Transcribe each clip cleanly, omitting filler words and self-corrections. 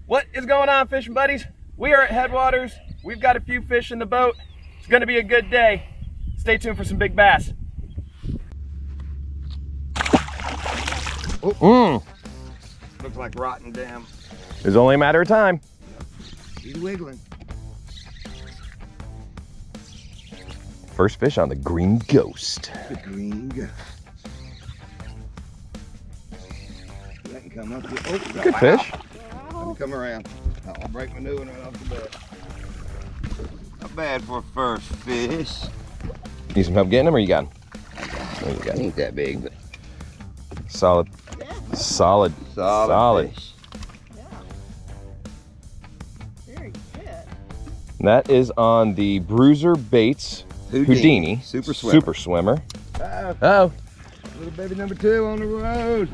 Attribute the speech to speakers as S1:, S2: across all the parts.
S1: What is going on, fishing buddies? We are at Headwaters. We've got a few fish in the boat. It's gonna be a good day. Stay tuned for some big bass.
S2: Oh. Looks like rotten dam.
S1: It's only a matter of time.
S2: He's wiggling.
S1: First fish on the Green Ghost.
S2: The Green Ghost. That can come up. Oh,
S1: good fish.
S2: Let me come around. I'll break my new one right off the bat. Not bad for a first fish.
S1: Need some help getting him, or you got him?
S2: He ain't that big, but
S1: solid.
S3: Yeah.
S1: Solid.
S2: Fish.
S3: Yeah. Very good.
S1: That is on the Bruiser Baits Houdini. Super swimmer. Uh-oh.
S2: Little baby number 2 on the road.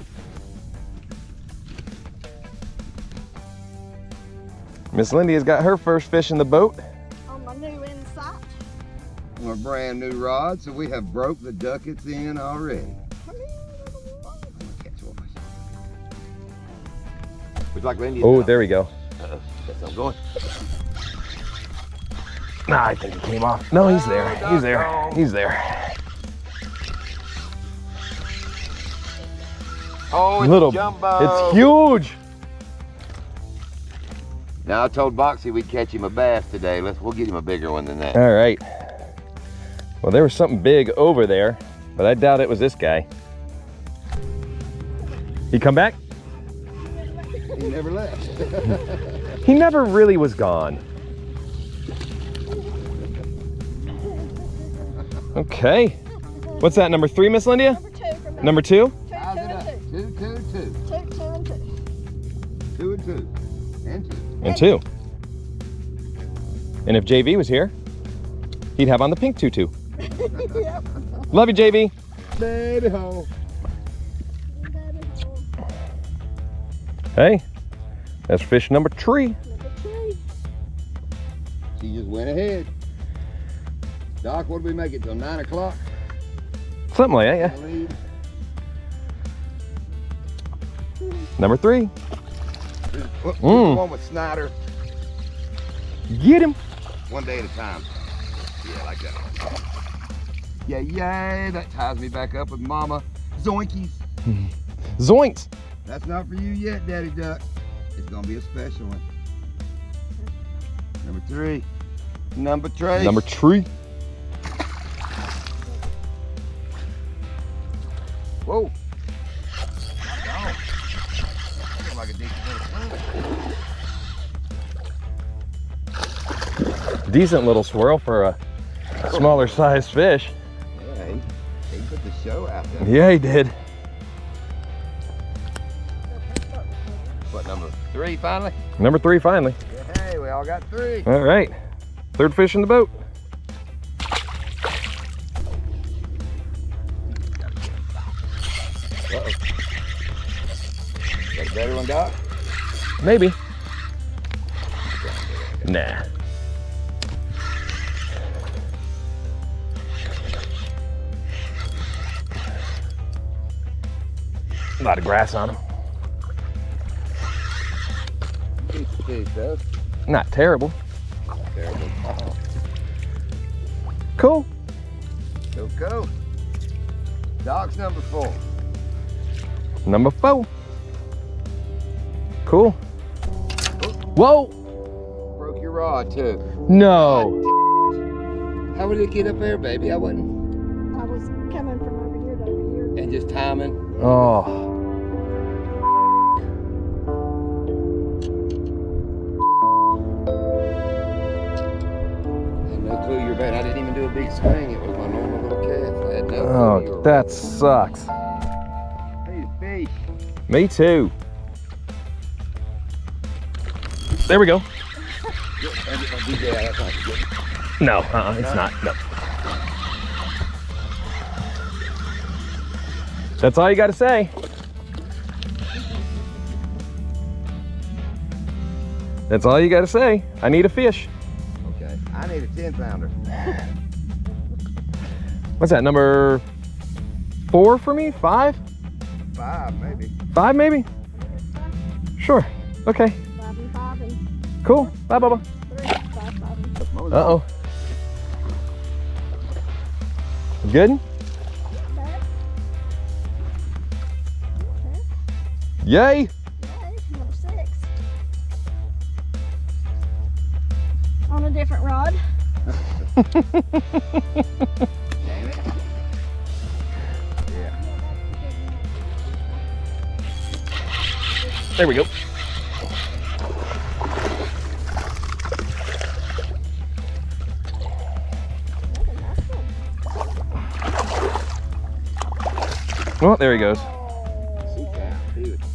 S1: Miss Lindy's got her first fish in the boat.
S3: On my new insight.
S2: On a brand new rod, so we have broke the Ducketts in already. Would you like Lindy?
S1: Oh, there we go.
S2: That's I'm going.
S1: Nah, I think he came off. No, he's there. He's there. He's there.
S2: Oh, it's
S1: little
S2: jumbo.
S1: It's huge.
S2: Now I told Boxy we'd catch him a bass today. We'll get him a bigger one than that.
S1: All right. Well, there was something big over there, but I doubt it was this guy. He come back?
S2: He never left.
S1: He never really was gone. Okay. What's that, number 3, Miss Lindia?
S3: Number 2 from
S1: Number 2?
S2: How's it up? 2, 2, 2.
S3: 2 and 2.
S2: 2 and 2. And 2.
S1: And 2. And if JV was here, he'd have on the pink tutu.
S3: Yep.
S1: Love you, JV.
S2: Baby hole.
S1: Hey, that's fish number 3.
S3: Number 3.
S2: She just went ahead. Doc, what did we make it till 9 o'clock?
S1: Something like that, yeah. Number 3.
S2: The one with Snyder.
S1: Get him.
S2: One day at a time. Yeah, like that. Yeah, yay. That ties me back up with Mama Zoinkies.
S1: Zoinks.
S2: That's not for you yet, Daddy Duck. It's gonna be a special one. Number 3. Number 3.
S1: Number 3.
S2: Whoa. That looks like a decent little swim.
S1: Decent little swirl for a smaller sized fish.
S2: Yeah, he put the show out there.
S1: Yeah, he did.
S2: What, number 3 finally?
S1: Number 3 finally.
S2: Yeah, hey, we all got 3.
S1: All right. 3rd fish in the boat.
S2: Uh-oh. Got a better one, Doc?
S1: Maybe. Nah. A lot of grass on him. Not terrible.
S2: Terrible.
S1: Cool.
S2: Go. Doc's number 4.
S1: Number 4. Cool. Whoa.
S2: Broke your rod too.
S1: No.
S2: How would it get up there, baby? I wasn't.
S3: I was coming from over here to over here.
S2: And just timing.
S1: Oh.
S2: I didn't even do a big swing. It was my normal little cast. I had no clue.
S1: Oh, that sucks.
S2: Hey, fish.
S1: Me too. There we go. No, it's not. No. That's all you got to say. That's all you got to say. I need a fish.
S2: Okay, I need a 10-pounder.
S1: What's that, number 4 for me? 5?
S2: 5, maybe.
S1: 5, maybe? Sure. Okay.
S3: 5 and 5.
S1: Cool. Bye, Bubba.
S3: 3, 5, 5.
S1: Uh-oh. Good? Yay!
S3: Okay, number 6. On a different rod.
S2: Damn it. Yeah.
S1: There we go. Well, there he goes.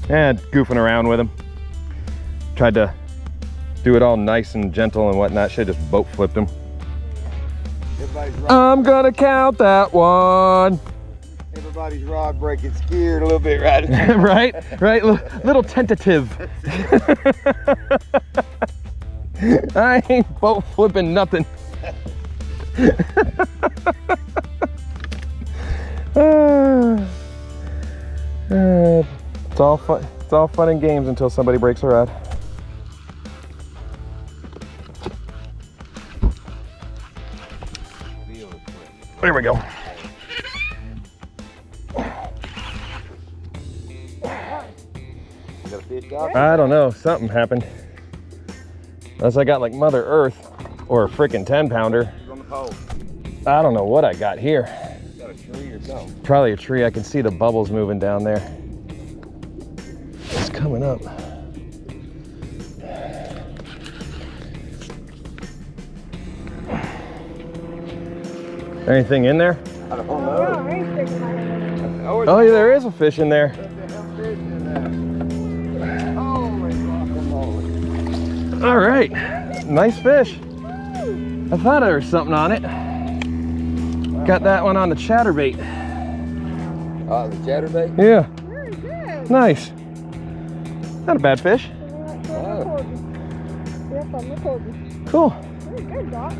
S1: And goofing around with him. Tried to do it all nice and gentle and whatnot. Should have just boat flipped him. I'm gonna count that one.
S2: Everybody's rod breaking scared a little bit right now.
S1: right, little tentative. I ain't boat flipping nothing. It's all fun. It's all fun and games until somebody breaks a rod. There we go. I don't know. Something happened. Unless I got like Mother Earth or a freaking 10-pounder. I don't know what I got here.
S2: Got a tree or something.
S1: Probably a tree. I can see the bubbles moving down there. It's coming up. Anything in there?
S2: I don't know.
S1: Oh, yeah, there is a fish in there. All right, nice fish. I thought there was something on it. Got that one on the chatterbait.
S2: Oh, the chatterbait?
S1: Yeah.
S3: Very good.
S1: Nice. Not a bad fish.
S3: Yep, I'm recording.
S1: Cool.
S3: Very good, Doc.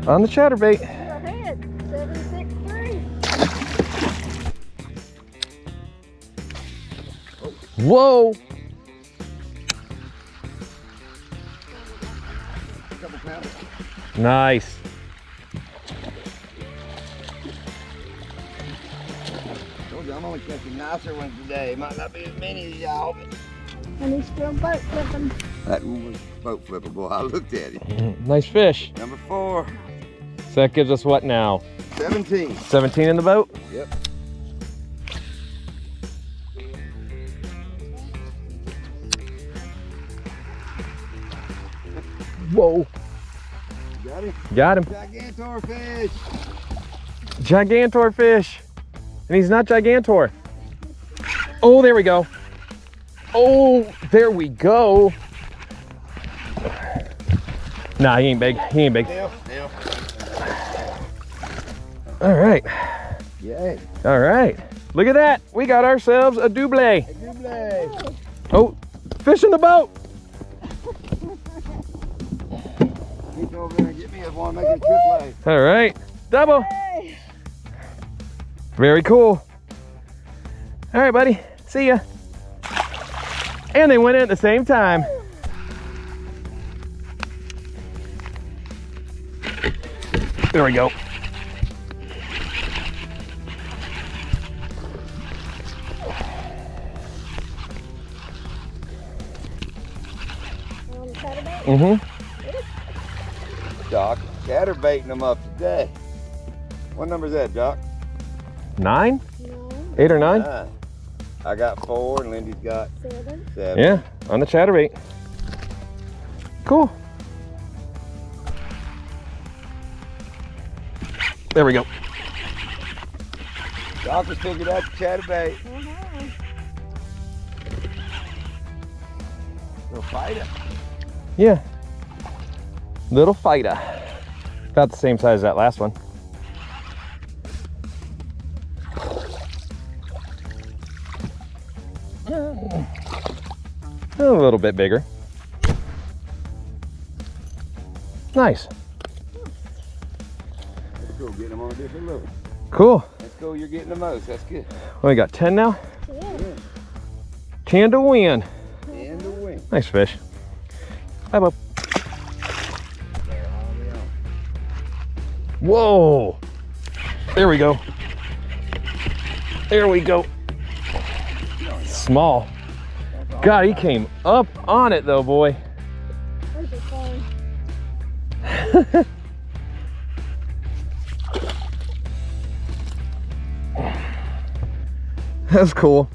S1: On the chatterbait.
S3: Go ahead. 763.
S1: Whoa. Nice.
S2: I'm only catching nicer ones today. Might not be as many as y'all, but
S3: And he's still boat flipping.
S2: that one was boat flippable. I looked at it.
S1: Nice fish.
S2: Number 4.
S1: So that gives us what now?
S2: 17.
S1: 17 in the boat?
S2: Yep.
S1: Whoa.
S2: Got him?
S1: Got him.
S2: Gigantor fish.
S1: Gigantor fish. And he's not gigantor. Oh, there we go. Oh, there we go. Nah, he ain't big. He ain't big.
S2: Deal.
S1: All right.
S2: Yay.
S1: All right. Look at that. We got ourselves a double.
S2: Double.
S1: Oh, fish in the boat.
S2: Get over there and get me one, make it a triple.
S1: All right. Double.
S3: Hey.
S1: Very cool. All right, buddy. See ya. And they went in at the same time. There we go.
S3: On the chatterbait?
S1: Mm-hmm.
S2: Doc, chatterbaiting them up today. What number is that, Doc?
S1: 9?
S3: No.
S1: 8 or 9?
S2: 9. I got 4 and Lindy's got
S3: 7.
S2: 7.
S1: Yeah, on the chatterbait. Cool. There we go.
S2: Doc has figured out the chatterbait. Little fighter.
S1: Yeah. Little fighter. About the same size as that last one. A little bit bigger. Nice.
S2: Let's go get them on a different level.
S1: Cool.
S2: Let's go, you're getting the most. That's good.
S1: Well, we got 10 now.
S3: Yeah.
S1: 10 to win.
S2: And the win.
S1: Nice fish. Hi, bub. Whoa. There we go. There we go. Small. God, he came up on it though, boy.
S3: Those are fun.
S1: That's cool.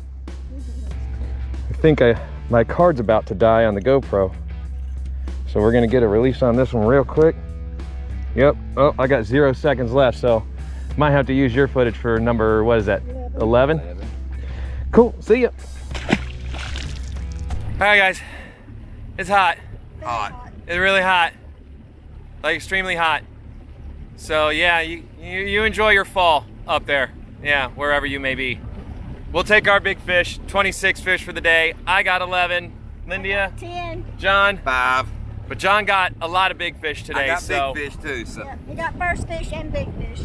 S1: I think my card's about to die on the GoPro. So we're gonna get a release on this one real quick. Yep, oh, I got 0 seconds left, so might have to use your footage for number, what is that, 11? Cool, see ya. All right, guys, it's hot.
S2: Hot.
S1: It's really hot, like extremely hot. So yeah, you enjoy your fall up there. Yeah, wherever you may be. We'll take our big fish, 26 fish for the day. I got 11. Lindia?
S3: 10.
S1: John?
S2: 5.
S1: But John got a lot of big fish today.
S2: I got big fish too, so.
S3: Yeah, we got first fish and big fish.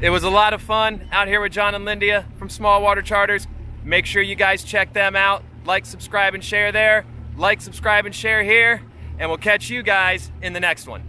S1: It was a lot of fun out here with John and Lindia from Small Water Charters. Make sure you guys check them out. Like, subscribe, and share there. Like, subscribe, and share here. And we'll catch you guys in the next one.